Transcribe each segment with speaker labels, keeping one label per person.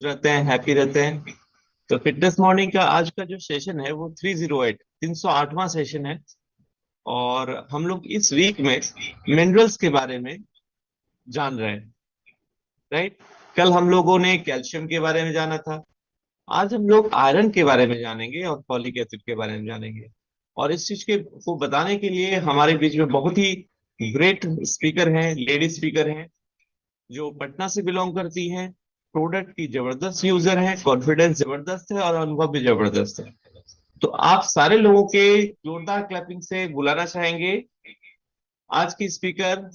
Speaker 1: रहते हैं, हैप्पी रहते हैं। तो फिटनेस मॉर्निंग का आज का जो सेशन है वो 308 308वां सेशन है। और हम लोग इस वीक में मिनरल्स के बारे में जान रहे हैं, राइट। कल हम लोगों ने कैल्शियम के बारे में जाना था। आज हम लोग आयरन के बारे में जानेंगे और फॉलिक एसिड के बारे में जानेंगे। और इस चीज के को बताने के लिए हमारे बीच में बहुत ही ग्रेट स्पीकर हैं, लेडी स्पीकर हैं, जो पटना से बिलोंग करती हैं। प्रोडक्ट की जबरदस्त यूजर है, कॉन्फिडेंस जबरदस्त है और अनुभव भी जबरदस्त है। तो आप सारे लोगों के जोरदार क्लैपिंग से बुलाना चाहेंगे आज की speaker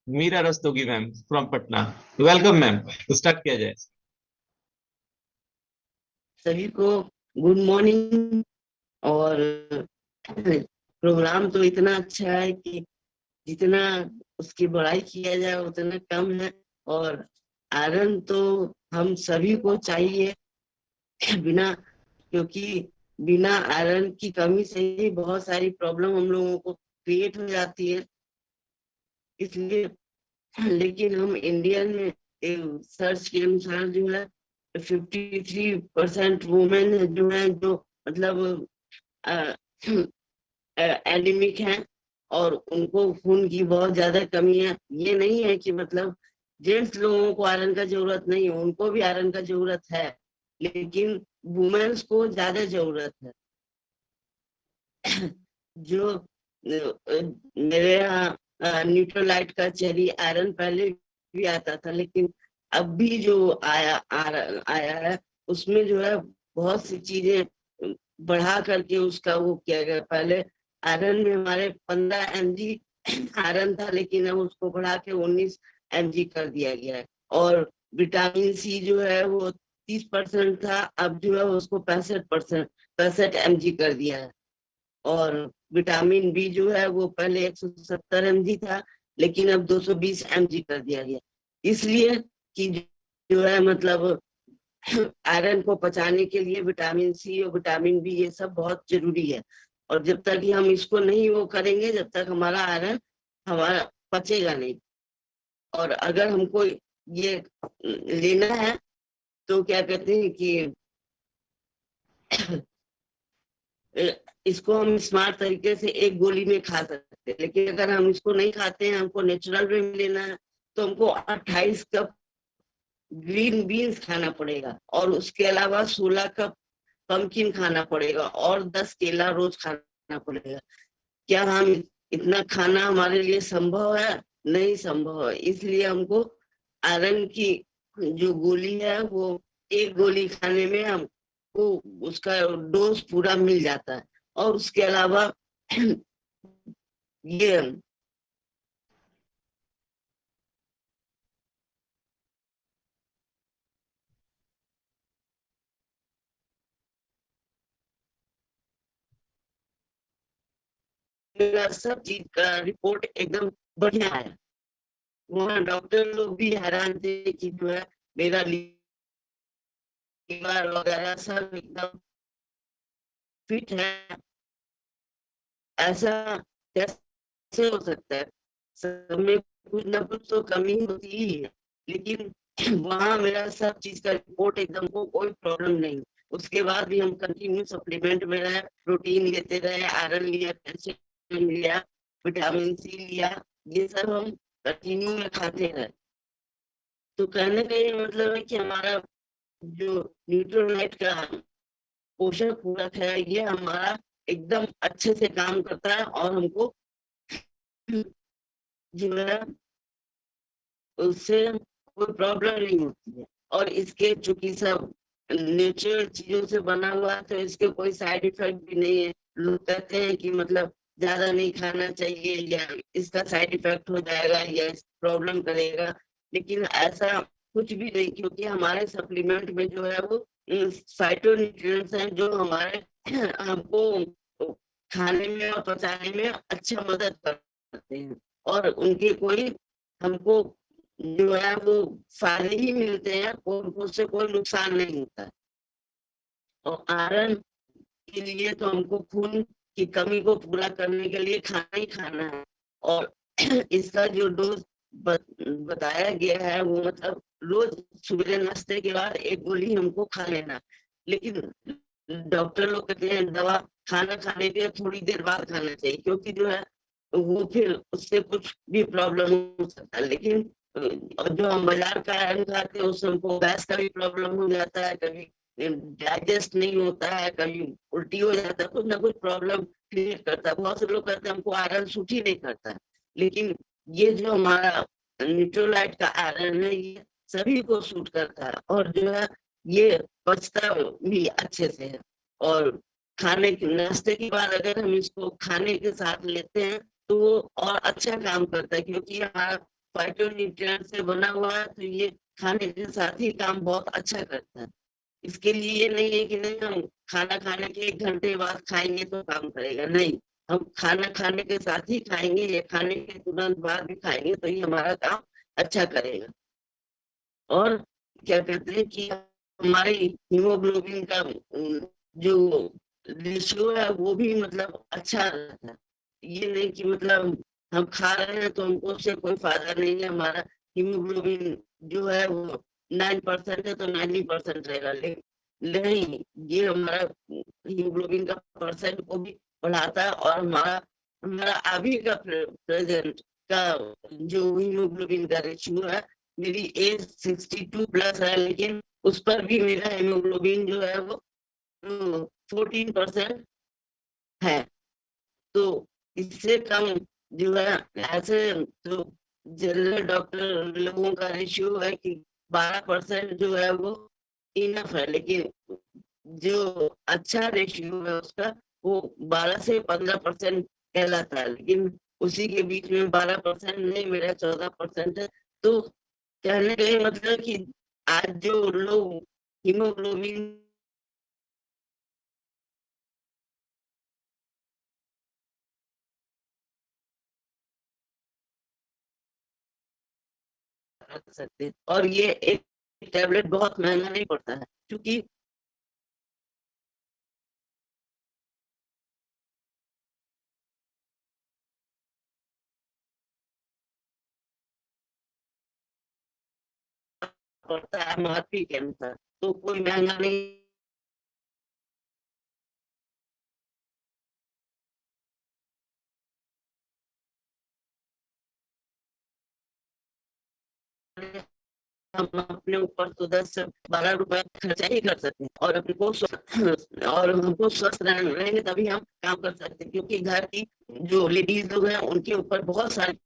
Speaker 1: Meera Rastogi ma'am from Patna. Welcome ma'am. Start किया जाए।
Speaker 2: सभी को गुड मॉर्निंग। और प्रोग्राम तो इतना अच्छा है कि जितना उसकी बड़ाई किया जाए उतना कम है। और आयरन तो हम सभी को चाहिए। बिना क्योंकि बिना आयरन की कमी से ही बहुत सारी प्रॉब्लम हम लोगों को क्रिएट हो जाती है। इसलिए लेकिन हम इंडियन में सर्च के अनुसार जो है 53% वुमेन जो है जो मतलब एनीमिक हैं और उनको खून की बहुत ज्यादा कमी है। ये नहीं है कि मतलब जेंट्स लोगों को आयरन का जरूरत नहीं है, उनको भी आयरन का जरूरत है, लेकिन वुमेन्स को ज्यादा जरूरत है। जो मेरे यहाँ न्यूट्रोलाइट का चेरी आयरन पहले भी आता था, लेकिन अब भी जो आया है उसमें जो है बहुत सी चीजें बढ़ा करके उसका वो किया गया। पहले आयरन में हमारे 15 mg आयरन था, लेकिन अब उसको बढ़ा के 19 mg कर दिया गया है। और विटामिन सी जो है वो 30% था, अब जो है उसको 65 mg कर दिया है। और विटामिन बी जो है वो पहले 170 mg था, लेकिन अब 220 mg कर दिया गया। इसलिए कि जो है मतलब आयरन को पचाने के लिए विटामिन सी और विटामिन बी ये सब बहुत जरूरी है। और जब तक कि हम इसको नहीं वो करेंगे, जब तक हमारा आयरन हमारा पचेगा नहीं। और अगर हमको ये लेना है तो क्या कहते हैं कि इसको हम स्मार्ट तरीके से एक गोली में खा सकते हैं, लेकिन अगर हम इसको नहीं खाते हैं, हमको नेचुरल वे में लेना है, तो हमको 28 कप ग्रीन बीन्स खाना पड़ेगा और उसके अलावा 16 कप पम्पकिन खाना पड़ेगा और 10 केला रोज खाना पड़ेगा। क्या हम इतना खाना हमारे लिए संभव है? नहीं संभव है। इसलिए हमको आयरन की जो गोली है वो एक गोली खाने में हमको उसका डोज पूरा मिल जाता है। और उसके अलावा ये मेरा सब चीज का रिपोर्ट एकदम बढ़िया है। वहाँ डॉक्टर लोग भी हैरान थे कि जो है मेरा लीवर वगैरह सब एकदम फिट है। ऐसा कैसे हो सकता है? सब में कुछ ना कुछ तो कमी होती ही है, लेकिन वहाँ मेरा सब चीज का रिपोर्ट एकदम को कोई प्रॉब्लम नहीं। उसके बाद भी हम कंटिन्यू सप्लीमेंट में रहे, प्रोटीन लेते रहे, आयरन लिया, कैल्शियम लिया, विटामिन सी लिया, ये सब हम कंटिन्यू में खाते रहे। तो कहने का ये मतलब है कि हमारा जो न्यूट्रोलाइट का पोषक पूरक है ये हमारा एकदम अच्छे से काम करता है और हमको जो है उससे कोई प्रॉब्लम नहीं होती है। और इसके चूंकि सब नेचुरल चीजों से बना हुआ है, तो इसके कोई साइड इफेक्ट भी नहीं है। लोग कहते हैं कि मतलब ज्यादा नहीं खाना चाहिए या इसका साइड इफेक्ट हो जाएगा या प्रॉब्लम करेगा, लेकिन ऐसा कुछ भी नहीं, क्योंकि हमारे सप्लीमेंट में जो है वो फाइटोन्यूट्रिएंट्स हैं जो हमारे हमको खाने में और पचाने में अच्छा मदद करते हैं। और उनके कोई हमको जो है वो फायदे ही मिलते हैं, उससे कोई नुकसान नहीं होता है। और आयरन के लिए तो हमको खून की कमी को पूरा करने के लिए खाना ही खाना है। और इसका जो डोज बताया गया है वो मतलब रोज सुबह नाश्ते के बाद एक गोली हमको खा लेना, लेकिन डॉक्टर लोग कहते हैं दवा खाना खाने के थोड़ी देर बाद खाना चाहिए, क्योंकि जो है वो फिर उससे कुछ भी प्रॉब्लम हो सकता है। लेकिन जो हम बाजार का आयरन खाते हैं उससे हमको गैस का भी प्रॉब्लम हो जाता है, कभी डाइजेस्ट नहीं होता है, कभी उल्टी हो जाता है, कुछ ना कुछ प्रॉब्लम क्रिएट करता है। बहुत से लोग कहते हैं हमको आयरन सूट ही नहीं करता है, लेकिन ये जो हमारा न्यूट्रोलाइट का आयरन है ये सभी को सूट करता है, और जो है ये पचता भी अच्छे से है। और खाने के नाश्ते के बाद अगर हम इसको खाने के साथ लेते हैं तो वो और अच्छा काम करता है, क्योंकि ये हमारा फाइटोन्यूट्रिएंट से बना हुआ है, तो ये खाने के साथ ही काम बहुत अच्छा करता है। इसके लिए ये नहीं है कि नहीं हम खाना खाने के 1 घंटे बाद खाएंगे तो काम करेगा, नहीं, हम खाना खाने के साथ ही खाएंगे या खाने के तुरंत बाद भी खाएंगे तो ये हमारा काम अच्छा करेगा। और क्या कहते हैं कि हमारे हीमोग्लोबिन का जो रेशियो है वो भी मतलब अच्छा रहता है। ये नहीं कि मतलब हम खा रहे हैं तो हमको उससे कोई फायदा नहीं है, हमारा हीमोग्लोबिन जो है वो 9% है तो 90% रहेगा, लेकिन नहीं, ये हमारा हीमोग्लोबिन का परसेंट को भी बढ़ाता है। और हमारा हमारा अभी का प्रेजेंट का जो हीमोग्लोबिन का रेशियो है, मेरी एज 62+ है, लेकिन उस पर भी मेरा हेमोग्लोबिन जो है वो 14% है। तो इससे कम जो है, ऐसे तो जनरल डॉक्टर लोगों का रेशियो है कि 12% जो है वो इनफ है, लेकिन जो अच्छा रेशियो है उसका वो 12 से 15% कहलाता है, लेकिन उसी के बीच में 12% नहीं, मेरा 14% है। तो कहने का ये मतलब कि आज जो लोग हीमोग्लोबिन रख सकते हैं, और ये एक टैबलेट बहुत महंगा नहीं पड़ता है, क्योंकि पड़ता है एमआरपी के अनुसार, तो कोई महंगा नहीं है। हम अपने ऊपर तो 10 से 12 रुपए खर्चा ही कर सकते हैं, और अपने को और हमको स्वस्थ रहेंगे तभी हम काम कर सकते हैं, क्योंकि घर की जो लेडीज लोग हैं उनके ऊपर बहुत सारे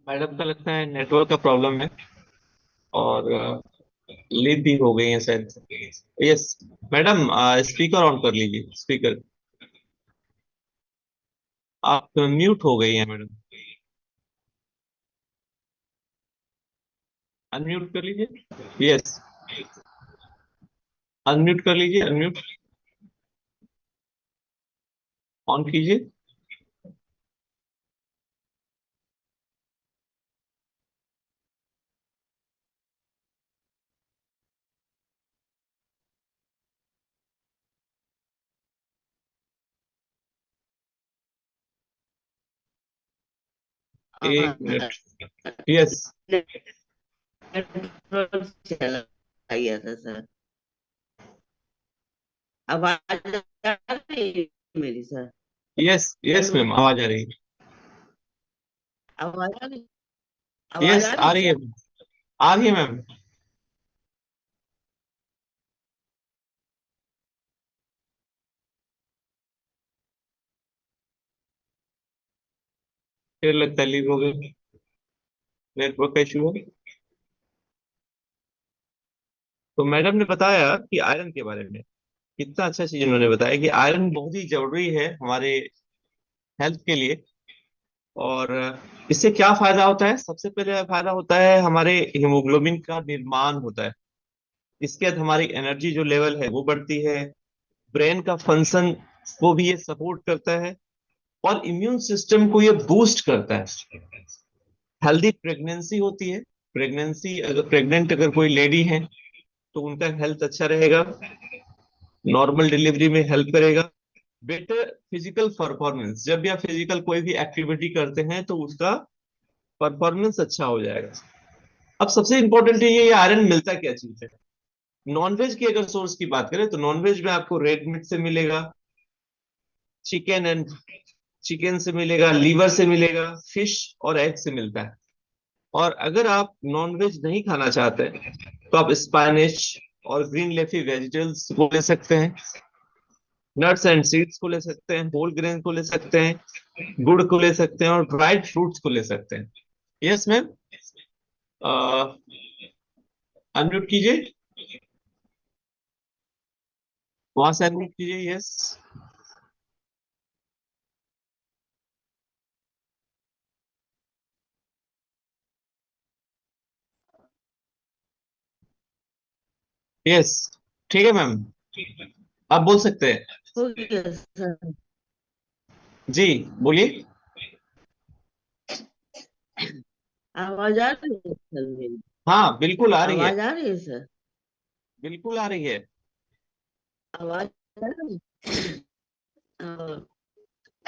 Speaker 1: मैडम का लगता है नेटवर्क का प्रॉब्लम है, और लीव भी हो गई है शायद। यस मैडम, स्पीकर ऑन कर लीजिए, स्पीकर। आप म्यूट हो गई हैं मैडम, अनम्यूट कर लीजिए। यस, अनम्यूट कर लीजिए, अनम्यूट ऑन कीजिए। एक मिनट। यस।
Speaker 2: नेटवर्क चला गया था सर। आवाज आ रही है मेरी sir?
Speaker 1: Yes yes
Speaker 2: hello,
Speaker 1: ma'am, आवाज आ रही है।
Speaker 2: आवाज आ रही, आवाज
Speaker 1: यस
Speaker 2: आ
Speaker 1: आ
Speaker 2: रही
Speaker 1: रही है,
Speaker 2: सर?
Speaker 1: आ रही है मैम। फिर लगता है लीव हो गई, नेटवर्क का इशू है। तो मैडम ने बताया कि आयरन के बारे में, कितना अच्छा चीज उन्होंने बताया कि आयरन बहुत ही जरूरी है हमारे हेल्थ के लिए। और इससे क्या फायदा होता है? सबसे पहले फायदा होता है हमारे हीमोग्लोबिन का निर्माण होता है। इसके बाद हमारी एनर्जी जो लेवल है वो बढ़ती है, ब्रेन का फंक्शन को भी ये सपोर्ट करता है, और इम्यून सिस्टम को ये बूस्ट करता है। हेल्दी प्रेगनेंसी होती है। प्रेगनेंसी, अगर प्रेग्नेंट अगर कोई लेडी है तो उनका हेल्थ अच्छा रहेगा, नॉर्मल डिलीवरी में हेल्प करेगा। बेटर फिजिकल परफॉर्मेंस, जब भी आप फिजिकल कोई भी एक्टिविटी करते हैं तो उसका परफॉर्मेंस अच्छा हो जाएगा। अब सबसे इंपॉर्टेंट है ये आयरन मिलता क्या चीज है। नॉनवेज की अगर सोर्स की बात करें तो नॉनवेज में आपको रेड मीट से मिलेगा, चिकन एंड चिकन से मिलेगा, लीवर से मिलेगा, फिश और एग से मिलता है। और अगर आप नॉनवेज नहीं खाना चाहते तो आप स्पाइनिश और ग्रीन लेफी वेजिटेबल्स को ले सकते हैं, नट्स एंड सीड्स को ले सकते हैं, होल ग्रेन को ले सकते हैं, गुड़ को ले सकते हैं और ड्राइड फ्रूट्स को ले सकते हैं। यस मैम, अनम्यूट कीजिए, वहां से अनम्यूट कीजिए। यस, यस, ठीक है मैम, आप बोल सकते हैं।
Speaker 2: हो गया सर।
Speaker 1: जी, बोलिए।
Speaker 2: आवाज आ रही है सर मेरी?
Speaker 1: हाँ बिल्कुल आ रही है,
Speaker 2: आवाज आ रही है सर?
Speaker 1: बिल्कुल आ रही है।
Speaker 2: आवाज आ रही है?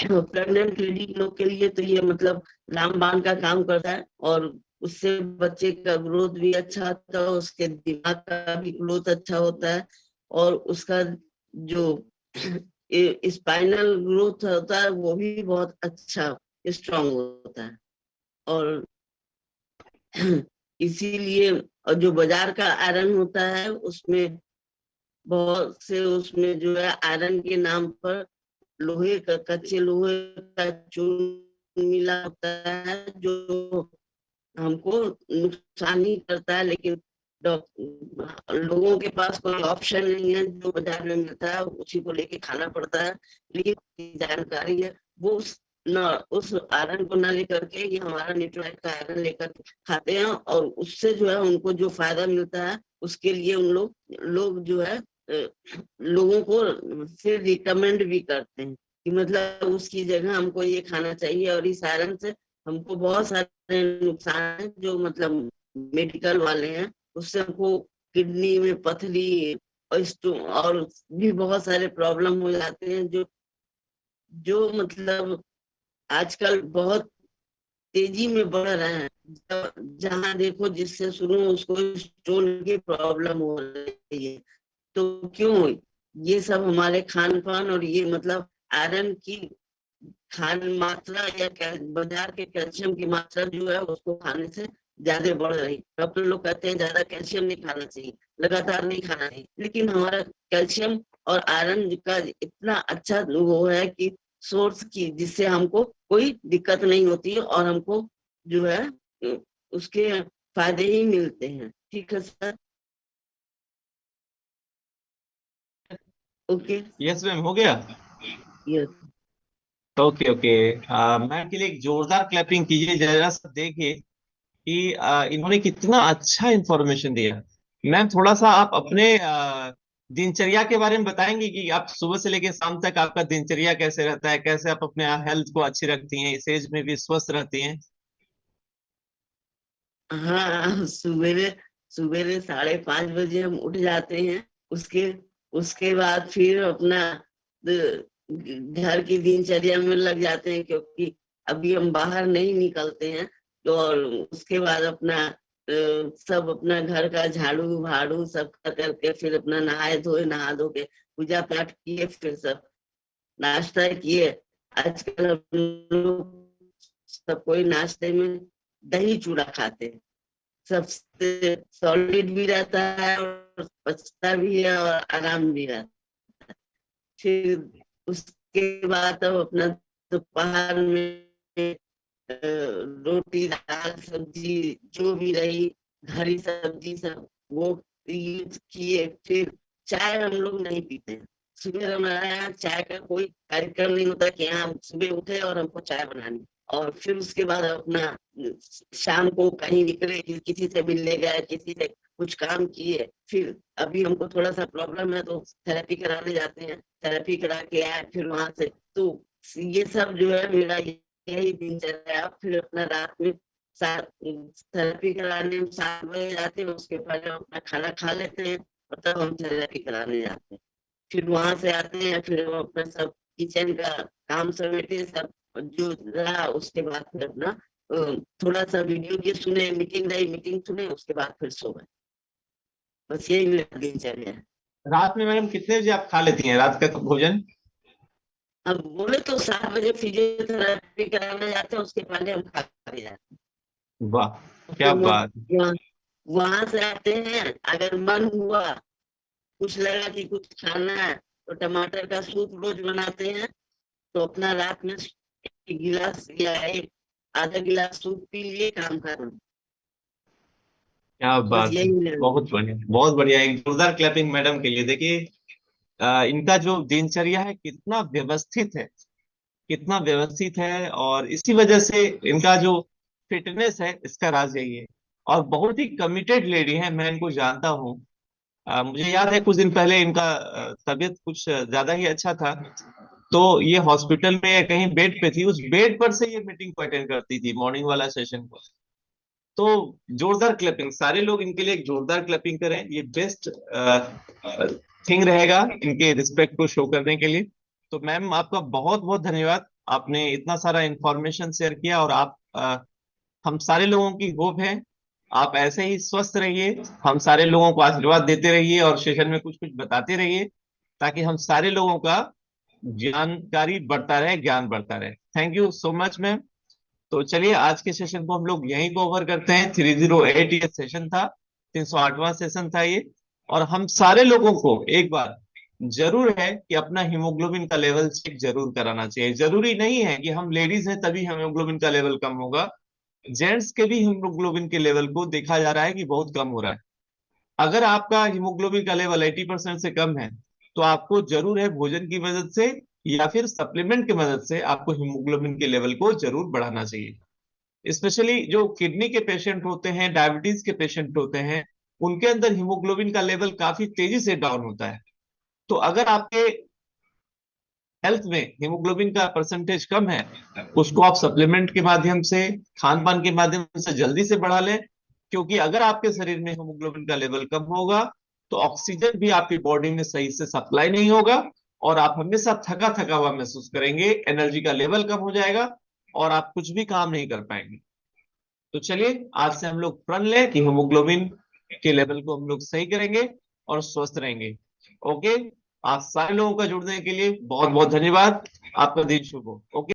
Speaker 2: प्रेग्नेंट लेडी लोग के लिए तो ये मतलब रामबाण का काम करता है, और उससे बच्चे का ग्रोथ भी अच्छा होता है, उसके दिमाग का भी ग्रोथ अच्छा होता है, और उसका जो स्पाइनल ग्रोथ होता है वो भी बहुत अच्छा स्ट्रांग होता है। और इसीलिए, और जो बाजार का आयरन होता है उसमें बहुत से, उसमें जो है आयरन के नाम पर लोहे का, कच्चे लोहे का चूर्ण मिला होता है, जो हमको नुकसान ही करता है। लेकिन लोगों के पास कोई ऑप्शन नहीं है, जो बाजार में मिलता है उसी को लेके खाना पड़ता है। लेकिन जानकारी है वो न उस आयरन को न लेकर के, ये हमारा न्यूट्रलाइट का आयरन लेकर खाते हैं, और उससे जो है उनको जो फायदा मिलता है उसके लिए उन लोग जो है लोगों को फिर रिकमेंड भी करते हैं कि मतलब उसकी जगह हमको ये खाना चाहिए। और इस आयरन से हमको बहुत सारे नुकसान है, जो मतलब मेडिकल वाले हैं, उससे हमको किडनी में पथरी और और भी बहुत सारे प्रॉब्लम हो जाते हैं, जो मतलब आजकल बहुत तेजी में बढ़ रहे हैं। जहाँ देखो जिससे सुनो उसको स्टोन की प्रॉब्लम हो रही है। तो क्यों? ये सब हमारे खान पान और ये मतलब आयरन की खान मात्रा या बाजार के कैल्शियम की मात्रा जो है उसको खाने से ज्यादा बढ़ रही। डॉक्टर लोग कहते हैं ज्यादा कैल्शियम नहीं खाना चाहिए, लगातार नहीं खाना चाहिए, लेकिन हमारा कैल्शियम और आयरन का इतना अच्छा वो है कि सोर्स की, जिससे हमको कोई दिक्कत नहीं होती है, और हमको जो है उसके फायदे ही मिलते हैं। ठीक है सर? ओके।
Speaker 1: यस मैम, हो गया।
Speaker 2: यस।
Speaker 1: ओके ओके, मैम के लिए एक जोरदार क्लैपिंग कीजिए, जरा सा देखिए कि इन्होंने कितना अच्छा इंफॉर्मेशन दिया। मैम थोड़ा सा आप अपने दिनचर्या के बारे में बताएंगे कि आप सुबह से लेकर शाम तक आपका दिनचर्या कैसे रहता है, कैसे आप अपने हेल्थ को अच्छी रखती हैं, इस एज में भी स्वस्थ रहती हैं।
Speaker 2: हाँ, सवेरे सवेरे 5:30 बजे हम उठ जाते हैं। उसके उसके बाद फिर अपना घर की दिनचर्या में लग जाते हैं, क्योंकि अभी हम बाहर नहीं निकलते हैं। तो और उसके बाद अपना सब अपना घर का झाड़ू भाड़ू सब कर करके फिर अपना नहाए धोए, नहा धो के पूजा पाठ किए, फिर सब नाश्ता किए। आजकल हम लोग सब कोई नाश्ते में दही चूड़ा खाते हैं। सबसे सॉलिड भी रहता है और पचता भी है और आराम भी रहता है। फिर उसके बाद अब अपना दोपहर में रोटी दाल सब्जी जो भी रही, हरी सब्जी सब वो यूज किए। फिर चाय हम लोग नहीं पीते हैं। सुबह हमारे यहाँ चाय का कोई कार्यक्रम नहीं होता कि हाँ सुबह उठे और हमको चाय बनानी। और फिर उसके बाद अपना शाम को कहीं निकले, किसी से मिलने गए, किसी से कुछ काम किए। फिर अभी हमको थोड़ा सा प्रॉब्लम है तो थेरेपी कराने जाते हैं, थेरेपी करा के आए फिर वहां से। तो ये सब जो है मेरा यही दिनचर्या है। फिर अपना रात में सात थेरेपी कराने में 7 बजे जाते हैं, उसके पहले हम अपना खाना खा लेते हैं और तब हम थेरेपी कराने जाते हैं। फिर वहां से आते हैं, फिर हम अपना सब किचन का काम समेटे, सब जो रहा उसके बाद फिर अपना थोड़ा सा वीडियो की सुने, मीटिंग रही मीटिंग सुने, उसके बाद फिर सो गए। बस यही मेरा दिनचर्या है।
Speaker 1: रात में मैडम कितने बजे आप खा लेती हैं रात का भोजन?
Speaker 2: अब बोले तो 7 बजे फिजियोथेरेपी कराने जाते हैं, उसके पहले हम खा के जाते
Speaker 1: वाह,
Speaker 2: हैं।
Speaker 1: क्या
Speaker 2: फिर
Speaker 1: बात।
Speaker 2: वहाँ वहां से आते हैं, अगर मन हुआ, कुछ लगा कि कुछ खाना है, तो टमाटर का सूप रोज बनाते हैं, तो अपना रात में 1 गिलास या एक आधा गिलास सूप पी लिए, काम खत्म।
Speaker 1: क्या
Speaker 2: बस
Speaker 1: बात है।
Speaker 2: यही मेरा।
Speaker 1: बहुत बढ़िया, बहुत बढ़िया। एक जोरदार क्लैपिंग मैडम के लिए। देखिए इनका जो दिनचर्या है कितना व्यवस्थित है, कितना व्यवस्थित है, और इसी वजह से इनका जो फिटनेस है इसका राज यही है। और बहुत ही कमिटेड लेडी है, मैं इनको जानता हूँ। मुझे याद है कुछ दिन पहले इनका तबीयत कुछ ज्यादा ही अच्छा था, तो ये हॉस्पिटल में कहीं बेड पे थी, उस बेड पर से ये मीटिंग को अटेंड करती थी, मॉर्निंग वाला सेशन को। तो जोरदार क्लैपिंग, सारे लोग इनके लिए एक जोरदार क्लैपिंग करें, ये बेस्ट थिंग रहेगा इनके रिस्पेक्ट को शो करने के लिए। तो मैम आपका बहुत बहुत धन्यवाद, आपने इतना सारा इंफॉर्मेशन शेयर किया, और आप हम सारे लोगों की होप है आप ऐसे ही स्वस्थ रहिए, हम सारे लोगों को आशीर्वाद देते रहिए और सेशन में कुछ कुछ बताते रहिए, ताकि हम सारे लोगों का जानकारी बढ़ता रहे, ज्ञान बढ़ता रहे। Thank you so much ma'am. तो चलिए आज के सेशन को हम लोग यहीं को ओवर करते हैं। 308 ये सेशन था, 308वां सेशन था ये। और हम सारे लोगों को एक बार जरूर है कि अपना हीमोग्लोबिन का लेवल चेक जरूर कराना चाहिए। जरूरी नहीं है कि हम लेडीज हैं तभी हीमोग्लोबिन का लेवल कम होगा, जेंट्स के भी हीमोग्लोबिन के लेवल को देखा जा रहा है कि बहुत कम हो रहा है। अगर आपका हीमोग्लोबिन का लेवल 80% से कम है, तो आपको जरूर है भोजन की मदद से या फिर सप्लीमेंट की मदद से आपको हीमोग्लोबिन के लेवल को जरूर बढ़ाना चाहिए। स्पेशली जो किडनी के पेशेंट होते हैं, डायबिटीज के पेशेंट होते हैं, उनके अंदर हीमोग्लोबिन का लेवल काफी तेजी से डाउन होता है। तो अगर आपके हेल्थ में हीमोग्लोबिन का परसेंटेज कम है, उसको आप सप्लीमेंट के माध्यम से, खान पान के माध्यम से जल्दी से बढ़ा लें। क्योंकि अगर आपके शरीर में हीमोग्लोबिन का लेवल कम होगा, तो ऑक्सीजन भी आपकी बॉडी में सही से सप्लाई नहीं होगा, और आप हमेशा थका थका हुआ महसूस करेंगे, एनर्जी का लेवल कम हो जाएगा, और आप कुछ भी काम नहीं कर पाएंगे। तो चलिए आज से हम लोग प्रण लें कि हीमोग्लोबिन के लेवल को हम लोग सही करेंगे और स्वस्थ रहेंगे। ओके। आप सारे लोगों का जुड़ने के लिए बहुत बहुत धन्यवाद। आपका दिन शुभ हो। ओके।